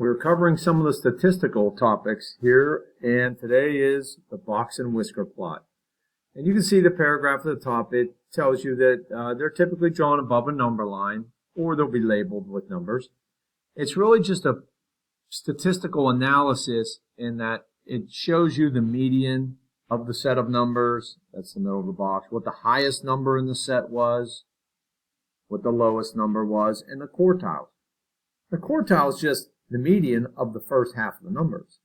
We're covering some of the statistical topics here, and today is the box and whisker plot. And you can see the paragraph at the top. It tells you that they're typically drawn above a number line, or they'll be labeled with numbers. It's really just a statistical analysis in that it shows you the median of the set of numbers, that's the middle of the box, what the highest number in the set was, what the lowest number was, and the quartiles. The quartile is just the median of the first half of the numbers.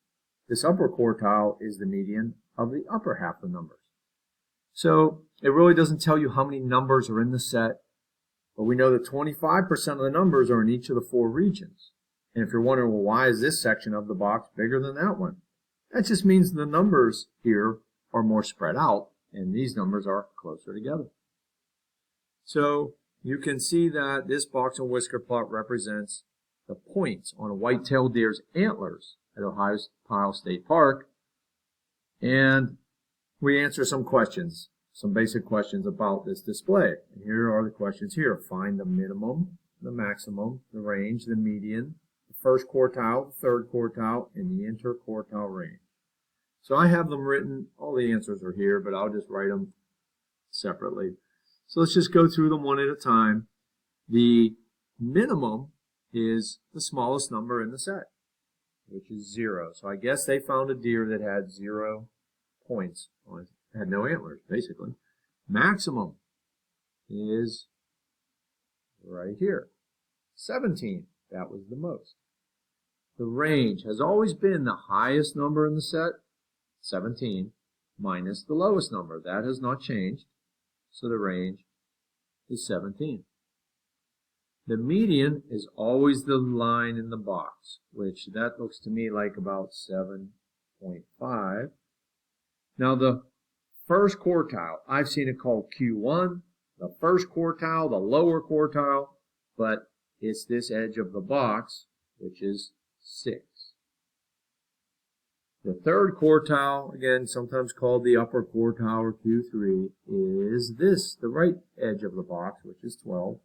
This upper quartile is the median of the upper half of the numbers. So it really doesn't tell you how many numbers are in the set, but we know that 25% of the numbers are in each of the four regions. And if you're wondering, well, why is this section of the box bigger than that one? That just means the numbers here are more spread out, and these numbers are closer together. So you can see that this box and whisker plot represents the points on a white-tailed deer's antlers at Ohio State Park. And we answer some questions, some basic questions about this display. And here are the questions here. Find the minimum, the maximum, the range, the median, the first quartile, the third quartile, and the interquartile range. So I have them written, all the answers are here, but I'll just write them separately. So let's just go through them one at a time. The minimum is the smallest number in the set, which is 0. So I guess they found a deer that had 0 points on it, had no antlers, basically. Maximum is right here, 17. That was the most. The range has always been the highest number in the set, 17, minus the lowest number. That has not changed, so the range is 17. The median is always the line in the box, which that looks to me like about 7.5. Now the first quartile, I've seen it called Q1, the first quartile, the lower quartile, but it's this edge of the box, which is 6. The third quartile, again sometimes called the upper quartile or Q3, is this, the right edge of the box, which is 12.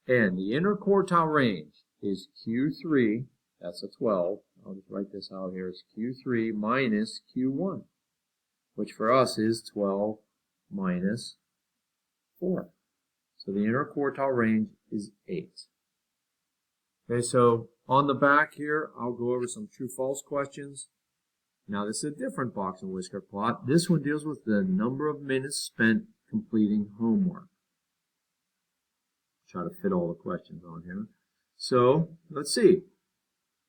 And the interquartile range is Q3, that's a 12. I'll just write this out here. It's Q3 minus Q1, which for us is 12 minus 4. So the interquartile range is 8. Okay, so on the back here, I'll go over some true-false questions. Now this is a different box and whisker plot. This one deals with the number of minutes spent completing homework. Try to fit all the questions on here. So let's see.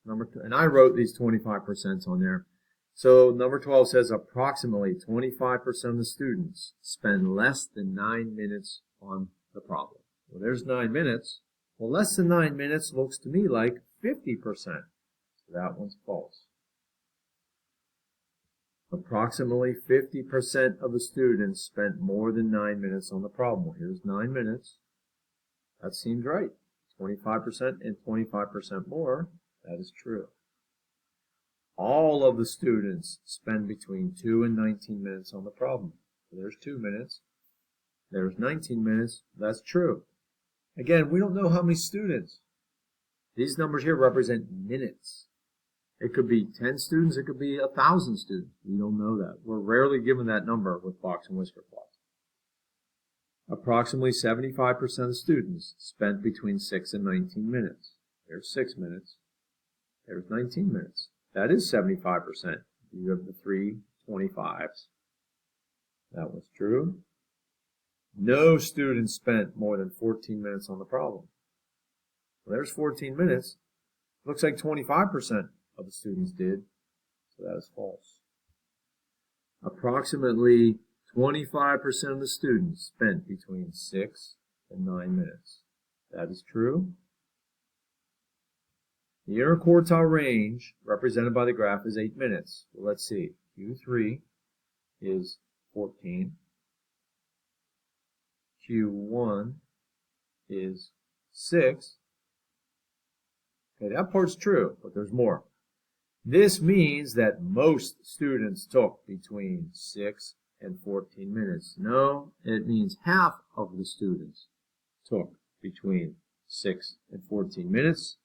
Number 2, and I wrote these 25% on there. So number 12 says approximately 25% of the students spend less than 9 minutes on the problem. Well, there's 9 minutes. Well, less than 9 minutes looks to me like 50%. So that one's false. Approximately 50% of the students spent more than 9 minutes on the problem. Well, here's 9 minutes. That seems right. 25% and 25% more. That is true. All of the students spend between 2 and 19 minutes on the problem. So there's 2 minutes. There's 19 minutes. That's true. Again, we don't know how many students. These numbers here represent minutes. It could be 10 students. It could be 1,000 students. We don't know that. We're rarely given that number with box and whisker plots. Approximately 75% of students spent between 6 and 19 minutes. There's 6 minutes. There's 19 minutes. That is 75%. You have the 3 25s. That was true. No student spent more than 14 minutes on the problem. Well, there's 14 minutes. Looks like 25% of the students did. So that is false. Approximately 25% of the students spent between 6 and 9 minutes. That is true. The interquartile range represented by the graph is 8 minutes. Well, let's see. Q3 is 14. Q1 is 6. Okay, that part's true, but there's more. This means that most students took between 6 and 14 minutes. No, it means half of the students took between 6 and 14 minutes.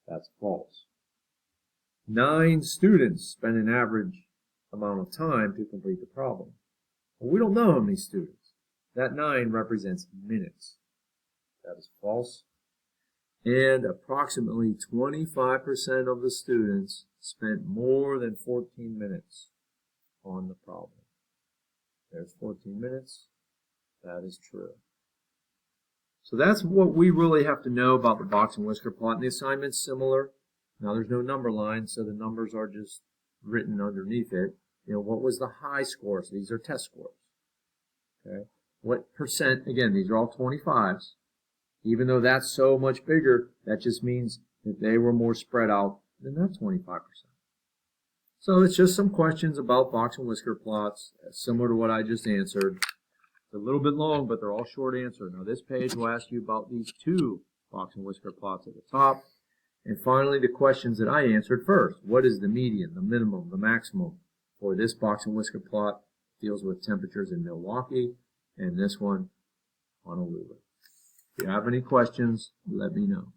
That's false. 9 students spend an average amount of time to complete the problem. Well, we don't know how many students. That 9 represents minutes. That is false. And approximately 25% of the students spent more than 14 minutes on the problem. There's 14 minutes. That is true. So that's what we really have to know about the box and whisker plot. And the assignment's similar. Now there's no number line, so the numbers are just written underneath it. You know, what was the high score? So these are test scores. Okay. What percent? Again, these are all 25s. Even though that's so much bigger, that just means that they were more spread out than that 25%. So it's just some questions about box and whisker plots, similar to what I just answered. It's a little bit long, but they're all short answer. Now this page will ask you about these 2 box and whisker plots at the top. And finally, the questions that I answered first. What is the median, the minimum, the maximum for this box and whisker plot? Deals with temperatures in Milwaukee, and this one, Honolulu. If you have any questions, let me know.